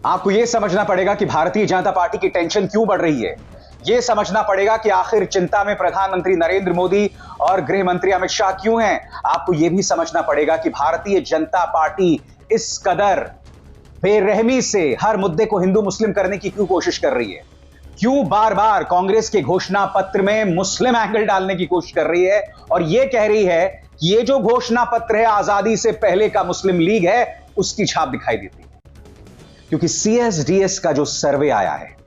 आपको यह समझना पड़ेगा कि भारतीय जनता पार्टी की टेंशन क्यों बढ़ रही है। यह समझना पड़ेगा कि आखिर चिंता में प्रधानमंत्री नरेंद्र मोदी और गृह मंत्री अमित शाह क्यों हैं। आपको यह भी समझना पड़ेगा कि भारतीय जनता पार्टी इस कदर बेरहमी से हर मुद्दे को हिंदू मुस्लिम करने की क्यों कोशिश कर रही है। क्यों बार बार कांग्रेस के घोषणा पत्र में मुस्लिम एंगल डालने की कोशिश कर रही है और यह कह रही है कि यह जो घोषणा पत्र है आजादी से पहले का मुस्लिम लीग है, उसकी छाप दिखाई देती है। क्योंकि सीएसडीएस का जो सर्वे आया है,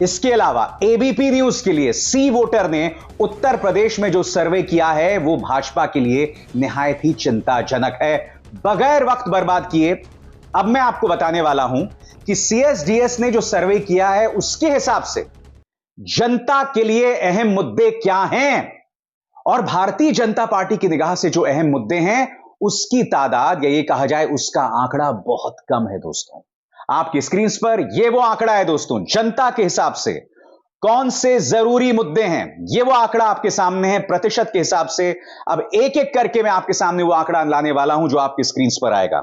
इसके अलावा एबीपी न्यूज के लिए सी वोटर ने उत्तर प्रदेश में जो सर्वे किया है वो भाजपा के लिए निहायत ही चिंताजनक है। बगैर वक्त बर्बाद किए अब मैं आपको बताने वाला हूं कि सीएसडीएस ने जो सर्वे किया है उसके हिसाब से जनता के लिए अहम मुद्दे क्या हैं और भारतीय जनता पार्टी की निगाह से जो अहम मुद्दे हैं उसकी तादाद या ये कहा जाए उसका आंकड़ा बहुत कम है। दोस्तों, आपकी स्क्रीन पर यह वो आंकड़ा है। दोस्तों, जनता के हिसाब से कौन से जरूरी मुद्दे हैं, यह वो आंकड़ा आपके सामने है प्रतिशत के हिसाब से। अब एक एक करके मैं आपके सामने वो आंकड़ा लाने वाला हूं जो आपकी स्क्रीन पर आएगा।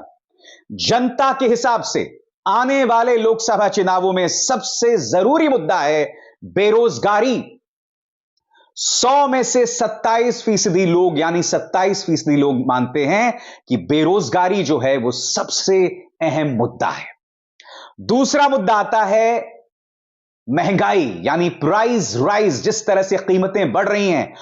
जनता के हिसाब से आने वाले लोकसभा चुनावों में सबसे जरूरी मुद्दा है बेरोजगारी। 100 में से 27% लोग यानी 27% लोग मानते हैं कि बेरोजगारी जो है वो सबसे अहम मुद्दा है। दूसरा मुद्दा आता है महंगाई यानी प्राइस राइज, जिस तरह से कीमतें बढ़ रही हैं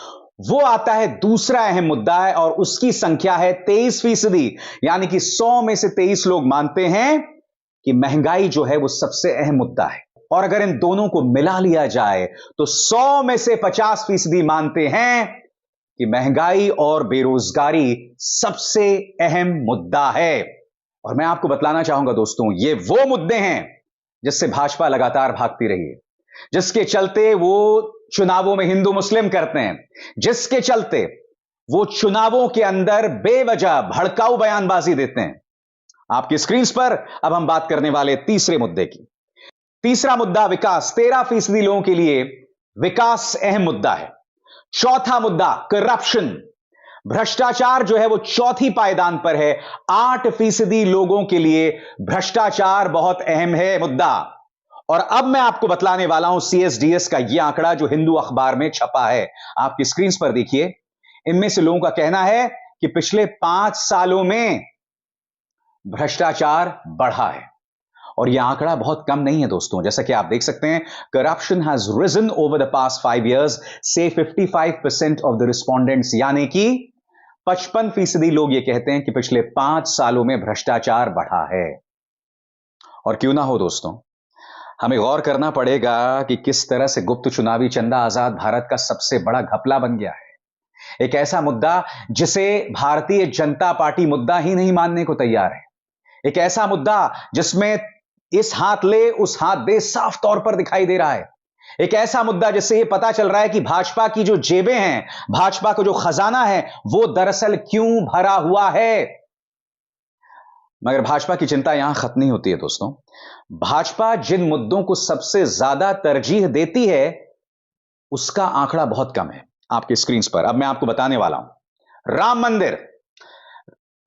वो आता है दूसरा अहम मुद्दा है और उसकी संख्या है 23%। यानी कि 100 में से 23 लोग मानते हैं कि महंगाई जो है वो सबसे अहम मुद्दा है। और अगर इन दोनों को मिला लिया जाए तो 100 में से 50% मानते हैं कि महंगाई और बेरोजगारी सबसे अहम मुद्दा है। और मैं आपको बतलाना चाहूंगा दोस्तों, ये वो मुद्दे हैं जिससे भाजपा लगातार भागती रही है, जिसके चलते वो चुनावों में हिंदू मुस्लिम करते हैं, जिसके चलते वो चुनावों के अंदर बेवजह भड़काऊ बयानबाजी देते हैं। आपकी स्क्रीन पर अब हम बात करने वाले तीसरे मुद्दे की। तीसरा मुद्दा विकास। 13% लोगों के लिए विकास अहम मुद्दा है। चौथा मुद्दा करप्शन, भ्रष्टाचार जो है वो चौथी पायदान पर है। 8% लोगों के लिए भ्रष्टाचार बहुत अहम है मुद्दा। और अब मैं आपको बतलाने वाला हूं सीएसडीएस का यह आंकड़ा जो हिंदू अखबार में छपा है। आपकी स्क्रीन पर देखिए, इनमें से लोगों का कहना है कि पिछले 5 सालों में भ्रष्टाचार बढ़ा है और यह आंकड़ा बहुत कम नहीं है दोस्तों। जैसा कि आप देख सकते हैं, corruption has risen over the past 5 years से 55% ऑफ द रिस्पोंडेंट्स यानी कि 55% लोग यह कहते हैं कि पिछले 5 सालों में भ्रष्टाचार बढ़ा है। और क्यों ना हो दोस्तों, हमें गौर करना पड़ेगा कि किस तरह से गुप्त चुनावी चंदा आजाद भारत का सबसे बड़ा घपला बन गया है। एक ऐसा मुद्दा जिसे भारतीय जनता पार्टी मुद्दा ही नहीं मानने को तैयार है। एक ऐसा मुद्दा जिसमें इस हाथ ले उस हाथ दे साफ तौर पर दिखाई दे रहा है। एक ऐसा मुद्दा जिससे यह पता चल रहा है कि भाजपा की जो जेबें हैं, भाजपा का जो खजाना है वो दरअसल क्यों भरा हुआ है। मगर भाजपा की चिंता यहां खत्म नहीं होती है दोस्तों। भाजपा जिन मुद्दों को सबसे ज्यादा तरजीह देती है उसका आंकड़ा बहुत कम है। आपकी स्क्रीन पर अब मैं आपको बताने वाला हूं। राम मंदिर,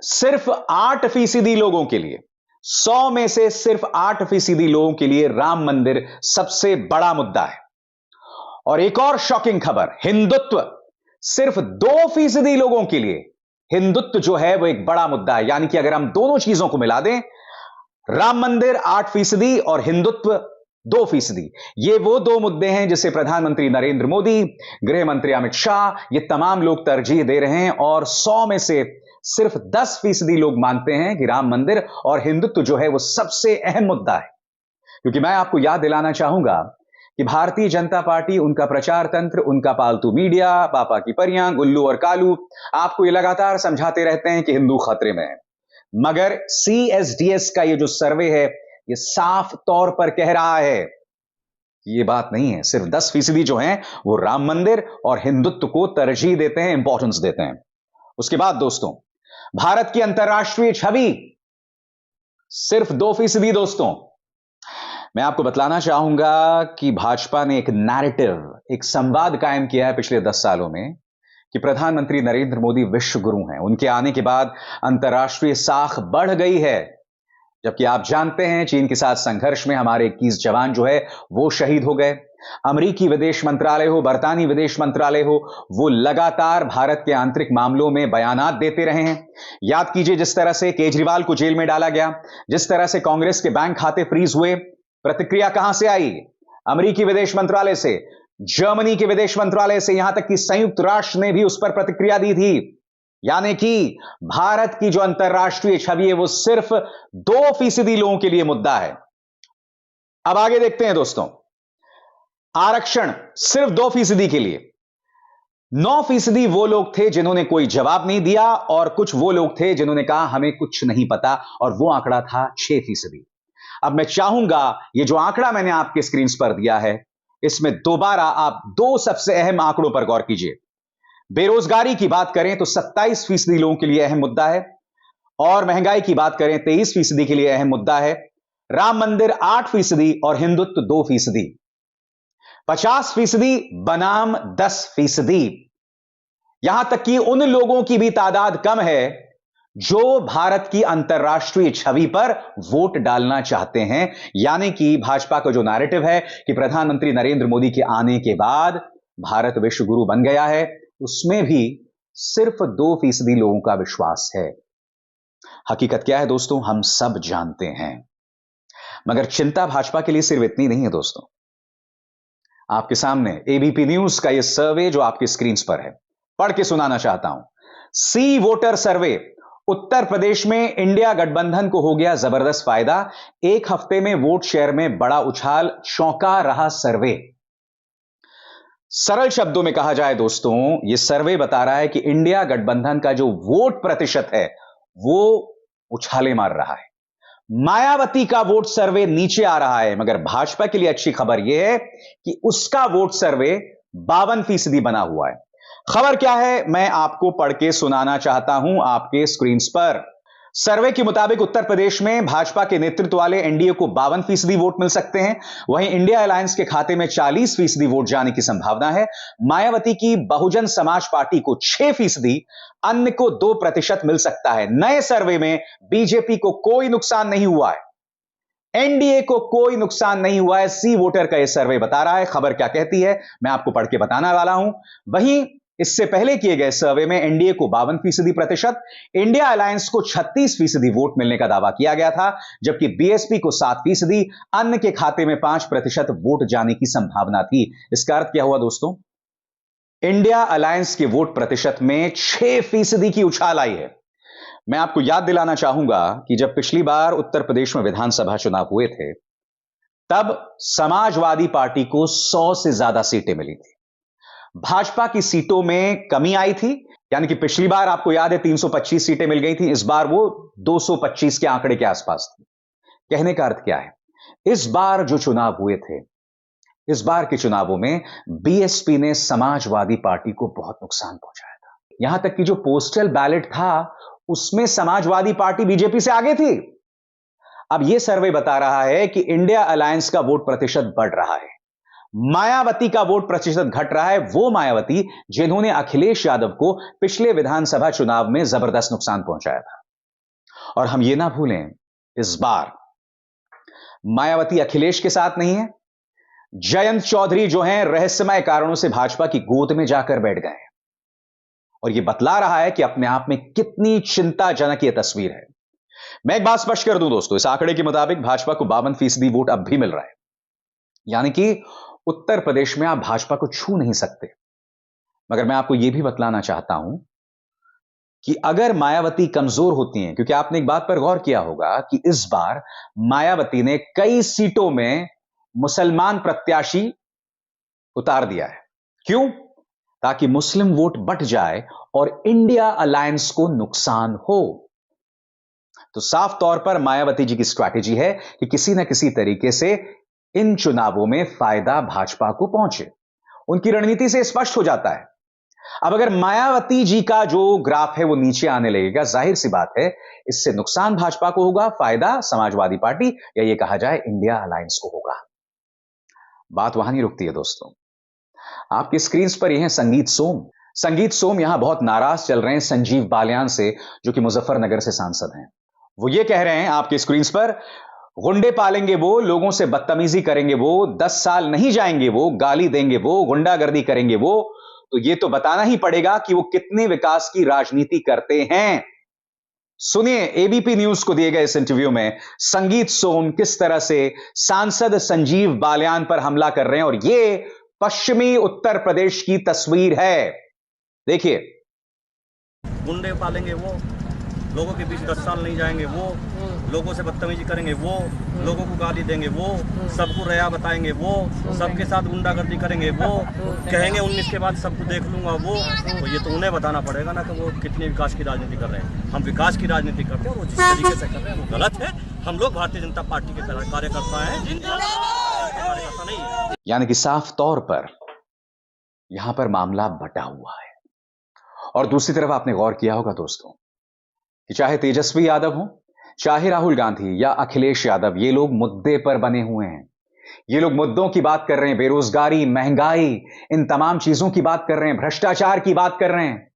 सिर्फ 8% लोगों के लिए, 100 में से सिर्फ 8% लोगों के लिए राम मंदिर सबसे बड़ा मुद्दा है। और एक और शॉकिंग खबर, हिंदुत्व, सिर्फ 2% लोगों के लिए हिंदुत्व जो है वो एक बड़ा मुद्दा है। यानी कि अगर हम दोनों चीजों को मिला दें, राम मंदिर 8% और हिंदुत्व 2%, ये वो दो मुद्दे हैं जिसे प्रधानमंत्री नरेंद्र मोदी, गृह मंत्री अमित शाह, ये तमाम लोग तरजीह दे रहे हैं। और 100 में से सिर्फ 10% लोग मानते हैं कि राम मंदिर और हिंदुत्व जो है वो सबसे अहम मुद्दा है। क्योंकि मैं आपको याद दिलाना चाहूंगा कि भारतीय जनता पार्टी, उनका प्रचार तंत्र, उनका पालतू मीडिया, पापा की परियां, गुल्लू और कालू आपको ये लगातार समझाते रहते हैं कि हिंदू खतरे में है। मगर सीएसडीएस का ये जो सर्वे है ये साफ तौर पर कह रहा है कि ये बात नहीं है। सिर्फ 10% जो हैं वो राम मंदिर और हिंदुत्व को तरजीह देते हैं, इंपॉर्टेंस देते हैं। उसके बाद दोस्तों, भारत की अंतर्राष्ट्रीय छवि, सिर्फ 2%। दोस्तों, मैं आपको बतलाना चाहूंगा कि भाजपा ने एक नैरेटिव, एक संवाद कायम किया है पिछले 10 सालों में कि प्रधानमंत्री नरेंद्र मोदी विश्व गुरु हैं। उनके आने के बाद अंतर्राष्ट्रीय साख बढ़ गई है। जबकि आप जानते हैं चीन के साथ संघर्ष में हमारे 21 जवान जो है वो शहीद हो गए। अमेरिकी विदेश मंत्रालय हो, बरतानी विदेश मंत्रालय हो, वो लगातार भारत के आंतरिक मामलों में बयानात देते रहे हैं। याद कीजिए जिस तरह से केजरीवाल को जेल में डाला गया, जिस तरह से कांग्रेस के बैंक खाते फ्रीज हुए, प्रतिक्रिया कहां से आई? अमेरिकी विदेश मंत्रालय से, जर्मनी के विदेश मंत्रालय से, यहां तक कि संयुक्त राष्ट्र ने भी उस पर प्रतिक्रिया दी थी। यानी कि भारत की जो अंतरराष्ट्रीय छवि है वो सिर्फ 2% लोगों के लिए मुद्दा है। अब आगे देखते हैं दोस्तों, आरक्षण सिर्फ 2% के लिए। 9% वो लोग थे जिन्होंने कोई जवाब नहीं दिया और कुछ वो लोग थे जिन्होंने कहा हमें कुछ नहीं पता, और वो आंकड़ा था 6%। अब मैं चाहूंगा ये जो आंकड़ा मैंने आपके स्क्रीन पर दिया है, इसमें दोबारा आप दो सबसे अहम आंकड़ों पर गौर कीजिए। बेरोजगारी की बात करें तो 27% लोगों के लिए अहम मुद्दा है, और महंगाई की बात करें 23% के लिए अहम मुद्दा है। राम मंदिर 8% और हिंदुत्व 2%। 50% बनाम 10%। यहां तक कि उन लोगों की भी तादाद कम है जो भारत की अंतरराष्ट्रीय छवि पर वोट डालना चाहते हैं। यानी कि भाजपा का जो नैरेटिव है कि प्रधानमंत्री नरेंद्र मोदी के आने के बाद भारत विश्व गुरु बन गया है, उसमें भी सिर्फ 2% लोगों का विश्वास है। हकीकत क्या है दोस्तों, हम सब जानते हैं। मगर चिंता भाजपा के लिए सिर्फ इतनी नहीं है दोस्तों। आपके सामने एबीपी न्यूज का यह सर्वे जो आपकी स्क्रीन पर है, पढ़ के सुनाना चाहता हूं। सी वोटर सर्वे, उत्तर प्रदेश में इंडिया गठबंधन को हो गया जबरदस्त फायदा, एक हफ्ते में वोट शेयर में बड़ा उछाल, चौंका रहा सर्वे। सरल शब्दों में कहा जाए दोस्तों, यह सर्वे बता रहा है कि इंडिया गठबंधन का जो वोट प्रतिशत है वो उछाले मार रहा है। मायावती का वोट सर्वे नीचे आ रहा है, मगर भाजपा के लिए अच्छी खबर यह है कि उसका वोट सर्वे 52% बना हुआ है। खबर क्या है मैं आपको पढ़ के सुनाना चाहता हूं आपके स्क्रीन पर। सर्वे के मुताबिक उत्तर प्रदेश में भाजपा के नेतृत्व वाले एनडीए को 52% वोट मिल सकते हैं, वहीं इंडिया अलायंस के खाते में 40% वोट जाने की संभावना है। मायावती की बहुजन समाज पार्टी को 6%, अन्य को 2% मिल सकता है। नए सर्वे में बीजेपी को कोई नुकसान नहीं हुआ है, एनडीए को कोई नुकसान नहीं हुआ है, सी वोटर का यह सर्वे बता रहा है। खबर क्या कहती है मैं आपको पढ़ के बताने वाला हूं। वहीं इससे पहले किए गए सर्वे में एनडीए को 52%, इंडिया अलायंस को 36% वोट मिलने का दावा किया गया था, जबकि बीएसपी को 7%, अन्य के खाते में 5% वोट जाने की संभावना थी। इसका अर्थ क्या हुआ दोस्तों, इंडिया अलायंस के वोट प्रतिशत में 6% की उछाल आई है। मैं आपको याद दिलाना चाहूंगा कि जब पिछली बार उत्तर प्रदेश में विधानसभा चुनाव हुए थे, तब समाजवादी पार्टी को 100 से ज्यादा सीटें मिली थी। भाजपा की सीटों में कमी आई थी, यानी कि पिछली बार आपको याद है 325 सीटें मिल गई थी, इस बार वो 225 के आंकड़े के आसपास थी। कहने का अर्थ क्या है, इस बार जो चुनाव हुए थे, इस बार के चुनावों में बीएसपी ने समाजवादी पार्टी को बहुत नुकसान पहुंचाया था। यहां तक कि जो पोस्टल बैलेट था उसमें समाजवादी पार्टी बीजेपी से आगे थी। अब यह सर्वे बता रहा है कि इंडिया अलायंस का वोट प्रतिशत बढ़ रहा है, मायावती का वोट प्रतिशत घट रहा है। वो मायावती जिन्होंने अखिलेश यादव को पिछले विधानसभा चुनाव में जबरदस्त नुकसान पहुंचाया था। और हम ये ना भूलें, इस बार मायावती अखिलेश के साथ नहीं है, जयंत चौधरी जो हैं रहस्यमय कारणों से भाजपा की गोद में जाकर बैठ गए हैं, और यह बतला रहा है कि अपने आप में कितनी चिंताजनक यह तस्वीर है। मैं एक बात स्पष्ट कर दूं दोस्तों, इस आंकड़े के मुताबिक भाजपा को 52% वोट अब भी मिल रहा है, यानी कि उत्तर प्रदेश में आप भाजपा को छू नहीं सकते। मगर मैं आपको यह भी बतलाना चाहता हूं कि अगर मायावती कमजोर होती हैं, क्योंकि आपने एक बात पर गौर किया होगा कि इस बार मायावती ने कई सीटों में मुसलमान प्रत्याशी उतार दिया है। क्यों? ताकि मुस्लिम वोट बट जाए और इंडिया अलायंस को नुकसान हो। तो साफ तौर पर मायावती जी की स्ट्रैटेजी है कि किसी ना किसी तरीके से इन चुनावों में फायदा भाजपा को पहुंचे। उनकी रणनीति से स्पष्ट हो जाता है। अब अगर मायावती जी का जो ग्राफ है वो नीचे आने लगेगा, जाहिर सी बात है इससे नुकसान भाजपा को होगा, फायदा समाजवादी पार्टी या ये कहा जाए इंडिया अलायंस को होगा। बात वहां नहीं रुकती है दोस्तों। आपकी स्क्रीन पर यह है संगीत सोम। संगीत सोम यहां बहुत नाराज चल रहे हैं संजीव बालियान से, जो कि मुजफ्फरनगर से सांसद हैं। वो ये कह रहे हैं आपके स्क्रीन पर, गुंडे पालेंगे वो, लोगों से बदतमीजी करेंगे वो, 10 साल नहीं जाएंगे वो, गाली देंगे वो, गुंडागर्दी करेंगे वो, तो ये तो बताना ही पड़ेगा कि वो कितने विकास की राजनीति करते हैं। सुनिए एबीपी न्यूज को दिए गए इस इंटरव्यू में संगीत सोम किस तरह से सांसद संजीव बालियान पर हमला कर रहे हैं, और ये पश्चिमी उत्तर प्रदेश की तस्वीर है, देखिए। गुंडे पालेंगे वो, लोगों के बीच 10 साल नहीं जाएंगे वो, लोगों से बदतमीजी करेंगे वो, लोगों को गाली देंगे वो, सबको रया बताएंगे वो, सबके साथ गुंडागर्दी करेंगे वो, कहेंगे 19 के बाद सबको देख लूंगा वो। तो ये तो उन्हें बताना पड़ेगा ना कि वो कितने विकास की राजनीति कर रहे हैं। हम विकास की राजनीति करते हैं और वो जिस तरीके से कर रहे हैं वो गलत है। हम लोग भारतीय जनता पार्टी के कार्यकर्ता हैं, कार्यकर्ता नहीं है। यानी कि साफ तौर पर यहां पर मामला बटा हुआ है। और दूसरी तरफ आपने गौर किया होगा दोस्तों कि चाहे तेजस्वी यादव हो, चाहे राहुल गांधी या अखिलेश यादव, ये लोग मुद्दे पर बने हुए हैं। ये लोग मुद्दों की बात कर रहे हैं, बेरोजगारी, महंगाई, इन तमाम चीजों की बात कर रहे हैं, भ्रष्टाचार की बात कर रहे हैं।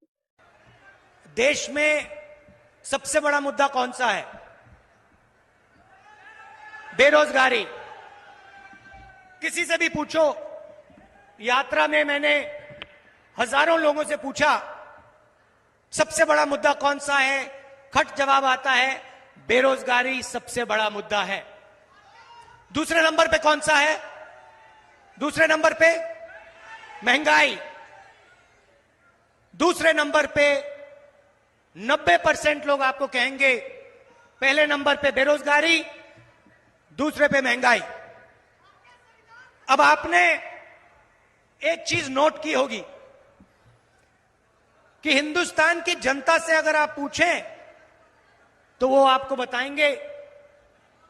देश में सबसे बड़ा मुद्दा कौन सा है? बेरोजगारी। किसी से भी पूछो, यात्रा में मैंने हजारों लोगों से पूछा सबसे बड़ा मुद्दा कौन सा है, खट जवाब आता है बेरोजगारी सबसे बड़ा मुद्दा है। दूसरे नंबर पे कौन सा है? दूसरे नंबर पे महंगाई। दूसरे नंबर पे 90% लोग आपको कहेंगे पहले नंबर पे बेरोजगारी, दूसरे पे महंगाई। अब आपने एक चीज नोट की होगी कि हिंदुस्तान की जनता से अगर आप पूछें तो वो आपको बताएंगे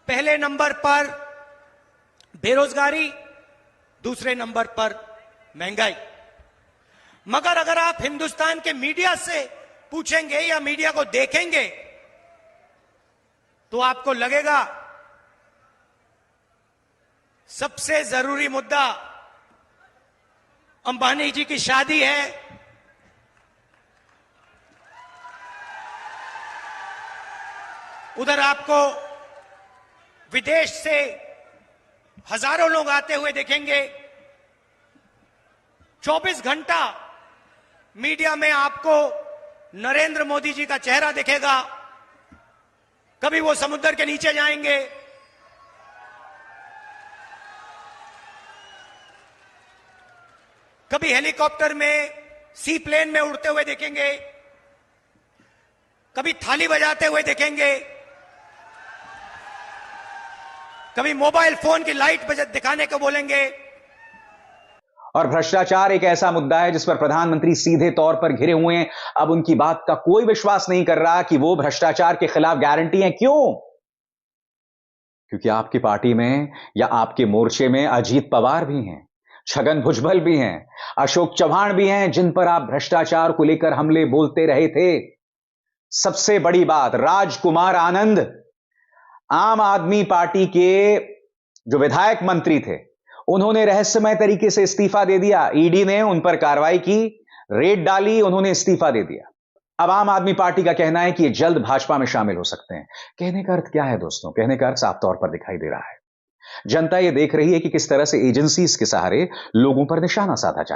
पहले नंबर पर बेरोजगारी, दूसरे नंबर पर महंगाई। मगर अगर आप हिंदुस्तान के मीडिया से पूछेंगे या मीडिया को देखेंगे तो आपको लगेगा सबसे जरूरी मुद्दा अंबानी जी की शादी है, उधर आपको विदेश से हजारों लोग आते हुए देखेंगे। 24 घंटा मीडिया में आपको नरेंद्र मोदी जी का चेहरा दिखेगा। कभी वो समुद्र के नीचे जाएंगे, कभी हेलीकॉप्टर में, सी प्लेन में उड़ते हुए देखेंगे, कभी थाली बजाते हुए देखेंगे, कभी मोबाइल फोन की लाइट दिखाने को बोलेंगे। और भ्रष्टाचार एक ऐसा मुद्दा है जिस पर प्रधानमंत्री सीधे तौर पर घिरे हुए हैं। अब उनकी बात का कोई विश्वास नहीं कर रहा कि वो भ्रष्टाचार के खिलाफ गारंटी है। क्यों? क्योंकि आपकी पार्टी में या आपके मोर्चे में अजीत पवार भी हैं, छगन भुजबल भी हैं, अशोक चौहान भी हैं, जिन पर आप भ्रष्टाचार को लेकर हमले बोलते रहे थे। सबसे बड़ी बात, राजकुमार आनंद आम आदमी पार्टी के जो विधायक मंत्री थे, उन्होंने रहस्यमय तरीके से इस्तीफा दे दिया। ईडी ने उन पर कार्रवाई की, रेड डाली, उन्होंने इस्तीफा दे दिया। अब आम आदमी पार्टी का कहना है कि ये जल्द भाजपा में शामिल हो सकते हैं। कहने का अर्थ क्या है दोस्तों? कहने का अर्थ साफ तौर पर दिखाई दे रहा है। जनता ये देख रही है कि किस तरह से एजेंसीज के सहारे लोगों पर निशाना साधा जा रहा है।